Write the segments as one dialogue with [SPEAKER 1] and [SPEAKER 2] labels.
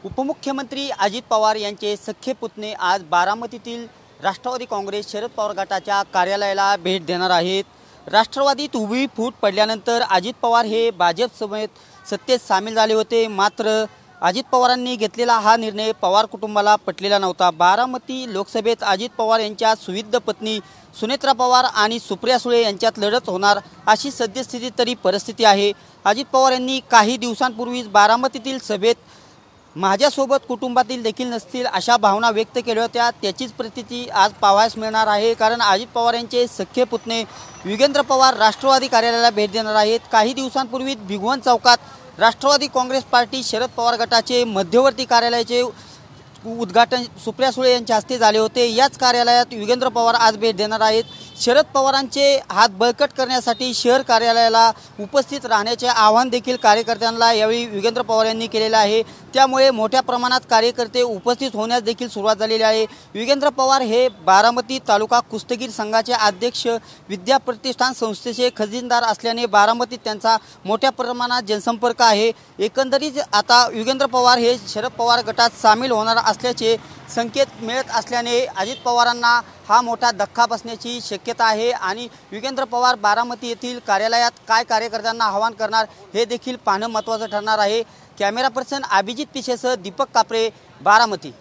[SPEAKER 1] उपमुख्यमंत्री अजित पवार यांचे सख्खे पुतणे आज बारामतीतील राष्ट्रवादी काँग्रेस शरद पवार गटाच्या कार्यालयाला भेट देणार आहेत। राष्ट्रवादीत उभी फूट पडल्यानंतर अजित पवार हे भाजप समेत सत्तेत सामील झाले होते। मात्र अजित पवारांनी घेतलेला हा निर्णय पवार कुटुंबाला पटलेला नव्हता। बारामती लोकसभेत अजित पवार यांच्या सुविद्य पत्नी सुनेत्रा पवार आणि सुप्रिया सुळे यांच्यात लढत होणार अशी सद्यस्थिती तरी परिस्थिती आहे। अजित पवार यांनी काही दिवसांपूर्वीच बारामतीतील सभेत माझ्यासोबत कुटुंबातील देखील नसतील अशा भावना व्यक्त केल्या होत्या। त्याचीच प्रतीती आज पाहायला मिळणार आहे, कारण अजित पवार यांचे सख्खे पुतणे युगेंद्र पवार राष्ट्रवादी कार्यालयाला भेट देणार आहेत। काही दिवसांपूर्वी भिगवण चौकात राष्ट्रवादी काँग्रेस पार्टी शरद पवार गटाचे मध्यवर्ती कार्यालयाचे उद्घाटन सुप्रिया सुळे यांच्या हस्ते झाले होते। याच कार्यालयात युगेंद्र पवार आज भेट देणार आहेत। शरद पवारांचे हात बळकट करण्यासाठी शहर कार्यालयाला उपस्थित राहण्याचे आवाहन देखील कार्यकर्त्यांना यावेळी युगेंद्र पवार यांनी केलेले आहे। त्यामुळे मोठ्या प्रमाणात कार्यकर्ते उपस्थित होण्यास देखील सुरुवात झालेली आहे। युगेंद्र पवार हे बारामती तालुका कुस्तीगीर संघाचे अध्यक्ष, विद्या प्रतिष्ठान संस्थेचे खजिनदार असल्याने बारामतीत त्यांचा मोठ्या प्रमाणात जनसंपर्क आहे। एकंदरीत आता युगेंद्र पवार हे शरद पवार गटात सामील होणार असल्याचे संकेत मिळत असल्याने अजित पवारांना हा मोठा धक्का बसण्याची शक्यता आहे आणि युगेंद्र पवार बारामती येथील कार्यालयात काय कार्यकर्त्यांना आवाहन करणार हे देखील पाहणं महत्त्वाचं ठरणार आहे। कॅमेरा पर्सन अभिजित पिशेसह दीपक कापरे, बारामती।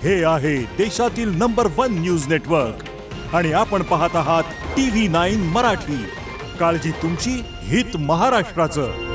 [SPEAKER 2] हे आहे देशातील नंबर 1 न्यूज नेटवर्क आणि आपण पाहत आहात TV9 मराठी। काळजी तुमची, हित महाराष्ट्राचं।